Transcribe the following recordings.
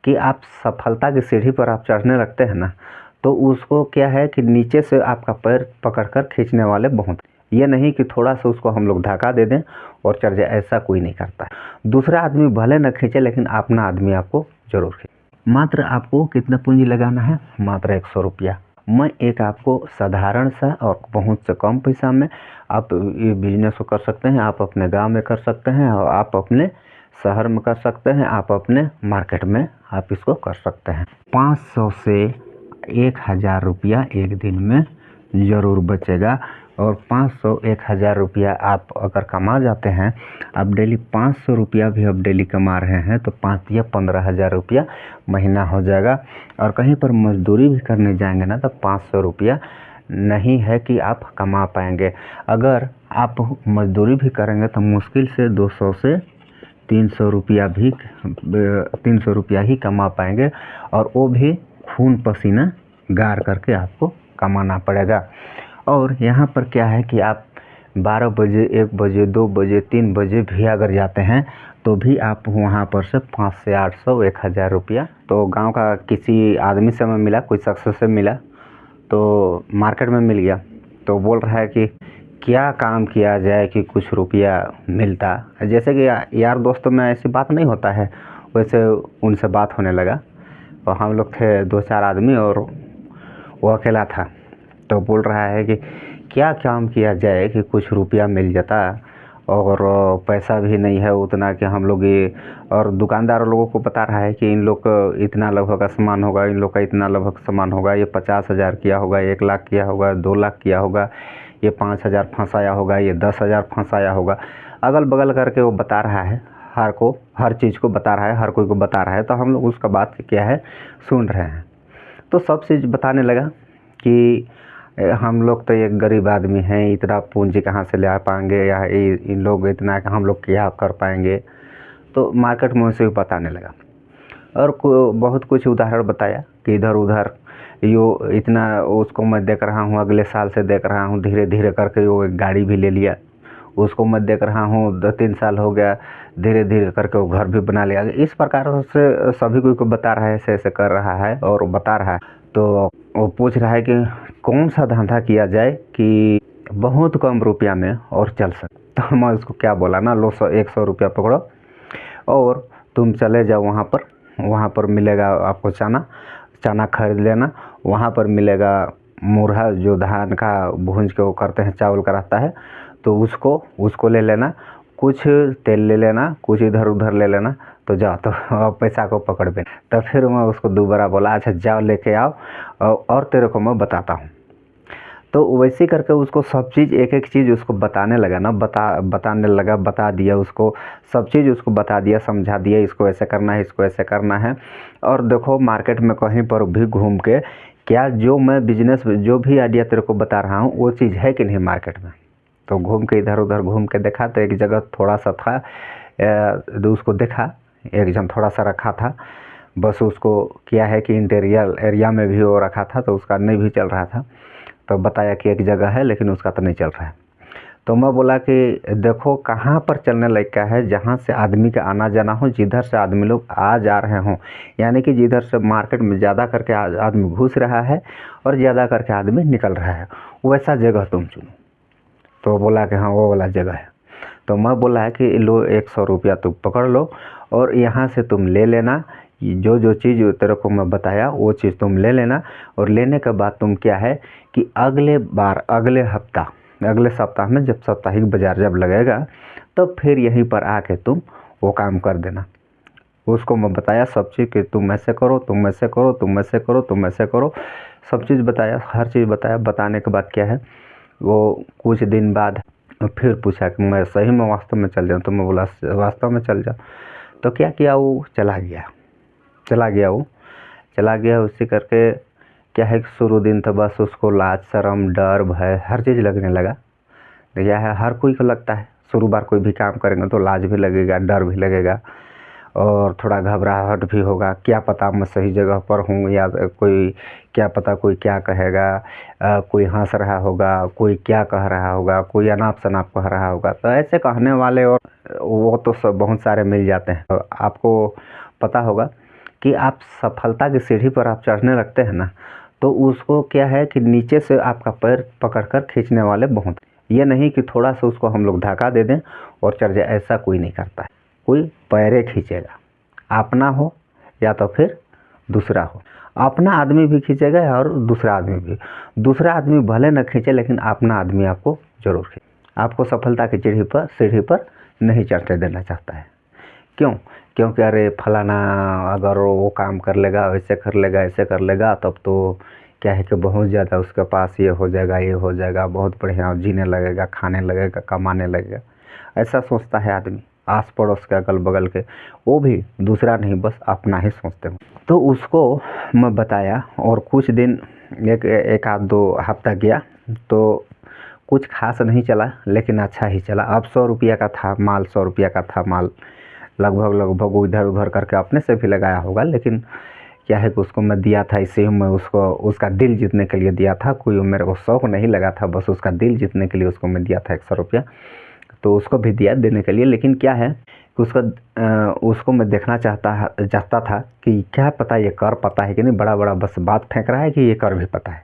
कि आप सफलता की सीढ़ी पर आप चढ़ने लगते हैं ना, तो उसको क्या है कि नीचे से आपका पैर पकड़कर खींचने वाले बहुत, ये नहीं कि थोड़ा सा उसको हम लोग धक्का दे दें और चढ़ जाए, ऐसा कोई नहीं करता है। दूसरा आदमी भले न खींचे लेकिन अपना आदमी आपको जरूर खींचे। मात्र आपको कितना पूंजी लगाना है? मात्र 100 रुपया। मैं एक आपको साधारण सा और बहुत से कम पैसा में आप ये बिजनेस को कर सकते हैं। आप अपने गांव में कर सकते हैं और आप अपने शहर में कर सकते हैं, आप अपने मार्केट में आप इसको कर सकते हैं। 500 से 1000 रुपया एक दिन में ज़रूर बचेगा। और 500-1000 रुपया आप अगर कमा जाते हैं, आप डेली 500 रुपया भी आप डेली कमा रहे हैं तो 5 या 15,000 रुपया महीना हो जाएगा। और कहीं पर मजदूरी भी करने जाएंगे ना तो 500 रुपया नहीं है कि आप कमा पाएंगे। अगर आप मजदूरी भी करेंगे तो मुश्किल से 200 से 300 रुपया भी 300 रुपया ही कमा पाएंगे, और वो भी खून पसीना गार करके आपको कमाना पड़ेगा। और यहाँ पर क्या है कि आप 12 बजे, 1 बजे, 2 बजे, 3 बजे भी अगर जाते हैं तो भी आप वहाँ पर से 500 से 800, 1000 रुपया। तो गांव का किसी आदमी से मैं मिला, कोई शख्स से मिला, तो मार्केट में मिल गया, तो बोल रहा है कि क्या काम किया जाए कि कुछ रुपया मिलता। जैसे कि यार दोस्तों में ऐसी बात नहीं होता है, वैसे उनसे बात होने लगा। और हम लोग थे 2-4 आदमी और वो अकेला था। तो बोल रहा है कि क्या काम किया जाए कि कुछ रुपया मिल जाता, और पैसा भी नहीं है उतना कि हम लोग ये, और दुकानदार लोगों को बता रहा है कि इन लोग इतना लगभग का सामान होगा, इन लोग का इतना लगभग सामान होगा, ये 50,000 किया होगा, 1 लाख किया होगा, 2 लाख किया होगा, ये 5,000 फंसाया होगा, ये 10,000 फंसाया होगा। अगल बगल करके वो बता रहा है, हर चीज़ को बता रहा है, हर कोई को बता रहा है। तो हम लोग उसका बात क्या है सुन रहे हैं। तो सब चीज़ बताने लगा कि हम लोग तो एक गरीब आदमी हैं, इतना पूंजी कहाँ से ले आ पाएंगे, या इन लोग इतना हम लोग क्या कर पाएंगे। तो मार्केट में उसे बताने लगा और बहुत कुछ उदाहरण बताया कि इधर उधर यो इतना उसको मैं देख रहा हूँ, अगले साल से देख रहा हूँ, धीरे धीरे करके वो एक गाड़ी भी ले लिया। उसको मैं देख रहा हूँ 2-3 साल हो गया, धीरे धीरे करके वो घर भी बना लिया। इस प्रकार से सभी को बता रहा है, ऐसे ऐसे कर रहा है और बता रहा है। तो वो पूछ रहा है कि कौन सा धंधा किया जाए कि बहुत कम रुपया में और चल सके। तो मैं उसको क्या बोला ना, लो 100 रुपया पकड़ो और तुम चले जाओ वहाँ पर मिलेगा आपको चना खरीद लेना। वहाँ पर मिलेगा मुरहा, जो धान का भूंज के वो करते हैं, चावल का रहता है, तो उसको ले लेना, कुछ तेल ले लेना, कुछ इधर उधर ले लेना। तो जाओ, तो पैसा को पकड़ में। तो फिर मैं उसको दोबारा बोला, अच्छा जाओ लेके आओ और तेरे को मैं बताता हूँ। तो वैसे करके उसको सब चीज़, एक एक चीज़ उसको बताने लगा ना, बताने लगा, बता दिया उसको, सब चीज़ उसको बता दिया, समझा दिया, इसको ऐसे करना है, इसको ऐसे करना है। और देखो मार्केट में कहीं पर भी घूम के क्या जो मैं बिजनेस, जो भी आइडिया तेरे को बता रहा हूँ वो चीज़ है कि नहीं मार्केट में। तो घूम के इधर उधर घूम के देखा तो एक जगह थोड़ा सा था, उसको देखा एक जन थोड़ा सा रखा था, बस उसको क्या है कि इंटीरियर एरिया में भी वो रखा था, तो उसका नहीं भी चल रहा था। तो बताया कि एक जगह है लेकिन उसका तो नहीं चल रहा है। तो मैं बोला कि देखो कहाँ पर चलने लायक का है, जहाँ से आदमी का आना जाना हो, जिधर से आदमी लोग आ जा रहे हों, यानी कि जिधर से मार्केट में ज़्यादा करके आदमी घुस रहा है और ज़्यादा करके आदमी निकल रहा है, वैसा जगह तुम चुनो। तो बोला कि हाँ वो वाला जगह है। तो मैं बोला है कि लो 100 रुपया तुम पकड़ लो और यहाँ से तुम ले लेना, जो जो चीज़ तेरे को मैं बताया वो चीज़ तुम ले लेना। और लेने के बाद तुम क्या है कि अगले सप्ताह में जब साप्ताहिक बाज़ार जब लगेगा तो फिर यहीं पर आके तुम वो काम कर देना। उसको मैं बताया सब चीज़ कि तुम ऐसे करो, तुम ऐसे करो, तुम ऐसे करो, तुम ऐसे करो, सब चीज़ बताया, हर चीज़ बताया। बताने के बाद क्या है, वो कुछ दिन बाद फिर पूछा कि मैं सही में वास्तव में चल जाऊँ। तो मैं बोला वास्तव में चल जाओ। तो क्या किया, वो चला गया। उसी करके क्या है कि शुरू दिन तो बस उसको लाज शर्म डर भय हर चीज़ लगने लगा। यह है हर कोई को लगता है, शुरू बार कोई भी काम करेंगे तो लाज भी लगेगा, डर भी लगेगा और थोड़ा घबराहट भी होगा। क्या पता मैं सही जगह पर हूँ या कोई, क्या पता कोई क्या कहेगा, कोई हंस रहा होगा, कोई क्या कह रहा होगा, कोई अनाप शनाप कह रहा होगा। तो ऐसे कहने वाले और वो तो सब बहुत सारे मिल जाते हैं। तो आपको पता होगा कि आप सफलता की सीढ़ी पर आप चढ़ने लगते हैं ना, तो उसको क्या है कि नीचे से आपका पैर पकड़कर खींचने वाले बहुत। ये नहीं कि थोड़ा सा उसको हम लोग धक्का दे दें और चढ़ जाए, ऐसा कोई नहीं करता है। कोई पैरे खींचेगा, अपना हो या तो फिर दूसरा हो। अपना आदमी भी खींचेगा और दूसरा आदमी भी। दूसरा आदमी भले न खींचे लेकिन अपना आदमी आपको जरूर खींचे। आपको सफलता की सीढ़ी पर नहीं चढ़ने देना चाहता है। क्यों? क्योंकि अरे फलाना अगर वो काम कर लेगा, वैसे कर लेगा, ऐसे कर लेगा, तब तो क्या है कि बहुत ज़्यादा उसके पास ये हो जाएगा, बहुत बढ़िया जीने लगेगा, खाने लगेगा, कमाने लगेगा। ऐसा सोचता है आदमी। आस पड़ोस के, अगल बगल के, वो भी दूसरा नहीं बस अपना ही सोचते हैं। तो उसको मैं बताया और कुछ दिन एक आध 2 हफ्ता गया तो कुछ खास नहीं चला, लेकिन अच्छा ही चला। अब 100 रुपया का था माल, 100 रुपया का था माल, लगभग इधर उधर करके अपने से भी लगाया होगा, लेकिन क्या है कि उसको मैं दिया था इसे मैं उसको उसका दिल जीतने के लिए दिया था। कोई मेरे को शौक नहीं लगा था, बस उसका दिल जीतने के लिए उसको मैं दिया था 100 रुपया। तो उसको भी दिया देने के लिए, लेकिन क्या है कि उसको मैं देखना चाहता था कि क्या पता ये कर पाता है कि नहीं। बड़ा बड़ा बस बात फेंक रहा है कि ये कर भी पता है,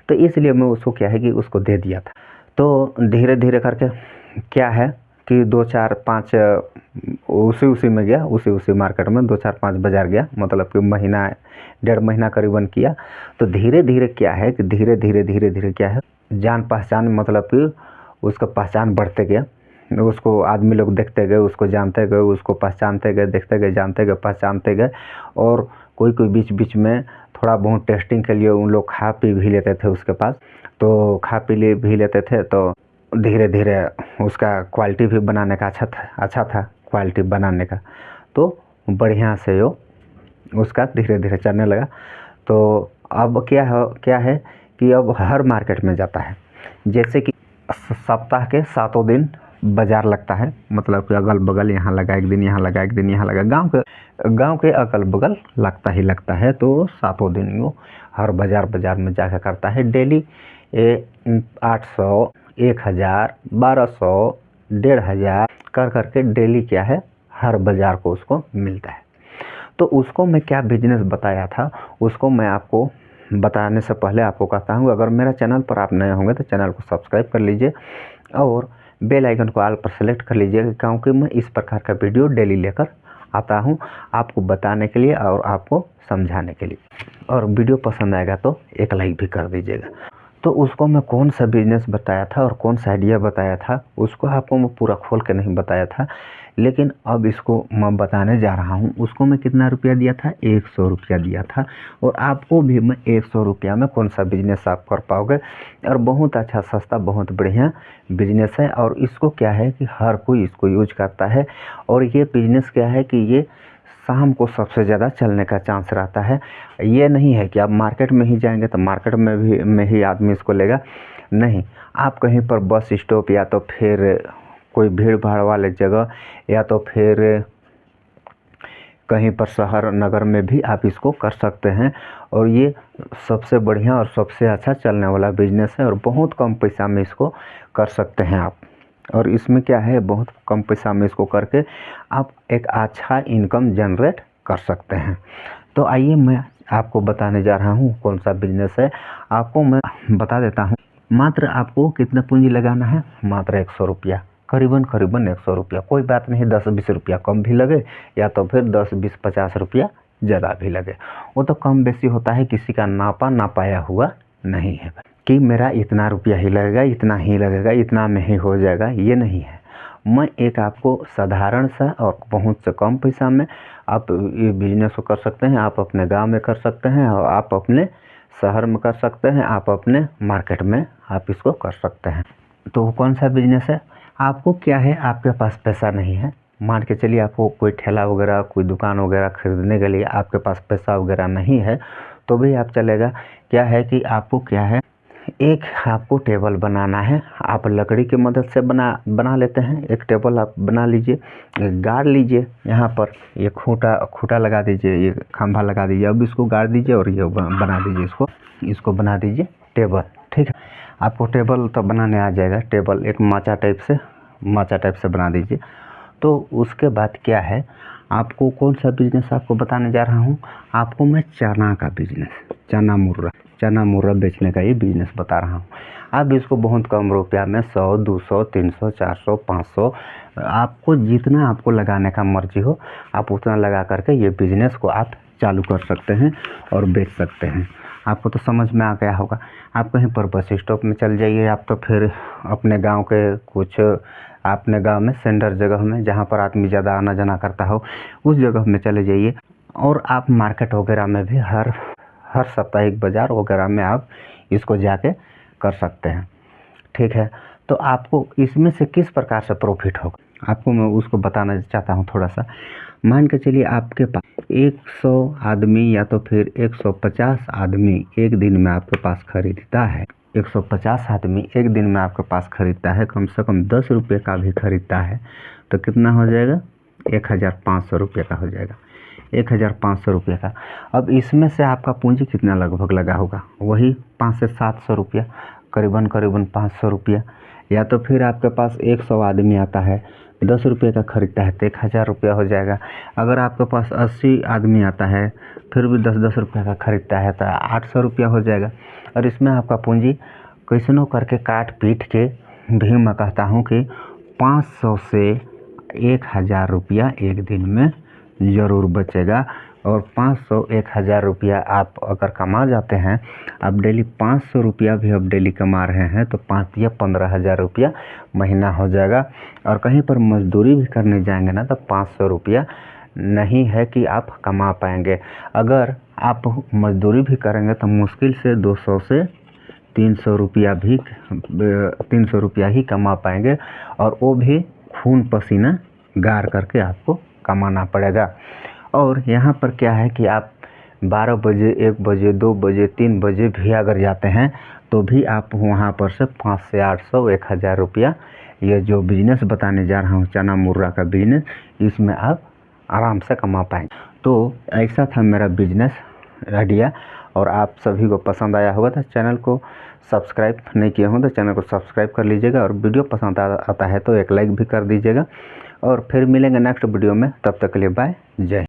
तो इसलिए मैं उसको क्या है कि उसको दे दिया था। तो धीरे धीरे करके क्या है कि 2 4 5 उसी में गया, उसी मार्केट में 2 4 5 बाज़ार गया, मतलब कि महीना 1.5 महीना करीबन किया। तो धीरे धीरे क्या है कि धीरे धीरे क्या है, जान पहचान, मतलब कि उसका पहचान बढ़ते गया। उसको आदमी लोग देखते गए, उसको जानते गए, उसको पहचानते गए, देखते गए, जानते गए, पहचानते गए। और कोई बीच बीच में थोड़ा बहुत टेस्टिंग के लिए उन लोग खा पी भी लेते थे उसके पास। तो खा पी भी लेते थे, तो धीरे धीरे उसका क्वालिटी भी बनाने का अच्छा था क्वालिटी बनाने का। तो बढ़िया से वो उसका धीरे धीरे चलने लगा। तो अब क्या है कि अब हर मार्केट में जाता है। जैसे कि सप्ताह के 7 दिन बाज़ार लगता है, मतलब कि अगल बगल यहाँ लगा, एक दिन यहाँ लगा, एक दिन यहाँ लगा, गांव के अगल बगल लगता ही लगता है। तो 7 दिन वो हर बाज़ार में जाकर करता है। डेली 800, 1000, 1200, 1500 करके डेली क्या है हर बाज़ार को उसको मिलता है। तो उसको मैं क्या बिजनेस बताया था, उसको मैं आपको बताने से पहले आपको कहता हूँ, अगर मेरा चैनल पर आप नए होंगे तो चैनल को सब्सक्राइब कर लीजिए और बेल आइकन को ऑल पर सेलेक्ट कर लीजिए, क्योंकि मैं इस प्रकार का वीडियो डेली लेकर आता हूँ आपको बताने के लिए और आपको समझाने के लिए। और वीडियो पसंद आएगा तो एक लाइक भी कर दीजिएगा। तो उसको मैं कौन सा बिजनेस बताया था और कौन सा आइडिया बताया था, उसको आपको मैं पूरा खोल के नहीं बताया था, लेकिन अब इसको मैं बताने जा रहा हूँ। उसको मैं कितना रुपया दिया था, 100 रुपया दिया था। और आपको भी मैं 100 रुपया में कौन सा बिजनेस आप कर पाओगे। और बहुत अच्छा, सस्ता, बहुत बढ़िया बिजनेस है। और इसको क्या है कि हर कोई इसको यूज करता है। और ये बिजनेस क्या है कि ये शाम को सबसे ज़्यादा चलने का चांस रहता है। ये नहीं है कि आप मार्केट में ही जाएंगे तो मार्केट में ही आदमी इसको लेगा, नहीं। आप कहीं पर बस स्टॉप या तो फिर कोई भीड़ भाड़ वाले जगह या तो फिर कहीं पर शहर नगर में भी आप इसको कर सकते हैं। और ये सबसे बढ़िया और सबसे अच्छा चलने वाला बिजनेस है और बहुत कम पैसा में इसको कर सकते हैं आप। और इसमें क्या है, बहुत कम पैसा में इसको करके आप एक अच्छा इनकम जनरेट कर सकते हैं। तो आइए मैं आपको बताने जा रहा हूँ कौन सा बिजनेस है। आपको मैं बता देता हूँ। मात्र आपको कितना पूंजी लगाना है, मात्र 100 रुपया, करीबन 100 रुपया। कोई बात नहीं, 10-20 रुपया कम भी लगे या तो फिर 10-20-50 रुपया ज़्यादा भी लगे, वो तो कम बेसी होता है, किसी का नापा ना पाया हुआ नहीं है कि मेरा इतना रुपया ही लगेगा, इतना ही लगेगा, इतना में ही हो जाएगा, ये नहीं है। मैं एक आपको साधारण सा और बहुत से कम पैसा में आप ये बिजनेस को कर सकते हैं। आप अपने गांव में कर सकते हैं और आप अपने शहर में कर सकते हैं, आप अपने मार्केट में आप इसको कर सकते हैं। तो कौन सा बिजनेस है, आपको क्या है, आपके पास पैसा नहीं है, मान के चलिए आपको कोई ठेला वगैरह, कोई दुकान वगैरह खरीदने के लिए आपके पास पैसा वगैरह नहीं है, तो भी आप चलेगा। क्या है कि आपको क्या है, एक आपको टेबल बनाना है। आप लकड़ी की मदद से बना लेते हैं। एक टेबल आप बना लीजिए, गाड़ लीजिए, यहाँ पर ये खूंटा लगा दीजिए, ये खंभा लगा दीजिए। अब इसको गाड़ दीजिए और ये बना दीजिए, इसको बना दीजिए टेबल। ठीक है, आपको टेबल तो बनाने आ जाएगा। टेबल एक माचा टाइप से बना दीजिए। तो उसके बाद क्या है, आपको कौन सा बिजनेस आपको बताने जा रहा हूँ, आपको मैं चना का बिजनेस, चना मुर्रा बेचने का ये बिजनेस बता रहा हूँ। आप इसको बहुत कम रुपया में 100, 200, 300, 400, 500 आपको जितना आपको लगाने का मर्जी हो आप उतना लगा करके ये बिजनेस को आप चालू कर सकते हैं और बेच सकते हैं। आपको तो समझ में आ गया होगा। आप कहीं पर बस स्टॉप में चल जाइए, आप तो फिर अपने गांव के कुछ अपने गांव में सेंटर जगह में जहां पर आदमी ज़्यादा आना जाना करता हो उस जगह में चले जाइए, और आप मार्केट वगैरह में भी हर साप्ताहिक बाज़ार वगैरह में आप इसको जाके कर सकते हैं। ठीक है, तो आपको इसमें से किस प्रकार से प्रॉफिट होगा आपको मैं उसको बताना चाहता हूँ थोड़ा सा। मान के चलिए आपके पास 100 आदमी या तो फिर 150 आदमी एक दिन में आपके पास खरीदता है, 150 आदमी एक दिन में आपके पास खरीदता है, कम से कम 10 रुपये का भी खरीदता है, तो कितना हो जाएगा, 1500 रुपये का हो जाएगा, 1500 रुपये का। अब इसमें से आपका पूंजी कितना लगभग लगा होगा, वही 500 से 700 रुपया, करीबन 500 रुपया। या तो फिर आपके पास 100 आदमी आता है 10 रुपये का खरीदता है तो 1000 रुपया हो जाएगा। अगर आपके पास 80 आदमी आता है फिर भी 10-10 रुपये का खरीदता है तो 800 रुपया हो जाएगा। और इसमें आपका पूंजी कैसनो करके काट पीट के भी मैं कहता हूँ कि 500 से 1000 रुपया एक दिन में ज़रूर बचेगा। और 500-1000 रुपया आप अगर कमा जाते हैं, आप डेली 500 रुपया भी आप डेली कमा रहे हैं तो 5 या 15,000 रुपया महीना हो जाएगा। और कहीं पर मजदूरी भी करने जाएंगे ना तो 500 रुपया नहीं है कि आप कमा पाएंगे। अगर आप मजदूरी भी करेंगे तो मुश्किल से 200 से 300 रुपया भी 300 रुपया ही कमा पाएंगे, और वो भी खून पसीना गार करके आपको कमाना पड़ेगा। और यहाँ पर क्या है कि आप 12 बजे, 1 बजे, 2 बजे, 3 बजे भी अगर जाते हैं तो भी आप वहाँ पर से 500 से 800, 1000 रुपया, ये जो बिजनेस बताने जा रहा हूँ चना मुर्रा का बिजनेस, इसमें आप आराम से कमा पाएंगे। तो ऐसा था मेरा बिजनेस आइडिया, और आप सभी को पसंद आया होगा तो चैनल को सब्सक्राइब नहीं किए हो तो चैनल को सब्सक्राइब कर लीजिएगा, और वीडियो पसंद आता है तो एक लाइक भी कर दीजिएगा। और फिर मिलेंगे नेक्स्ट वीडियो में, तब तक के लिए बाय, जय।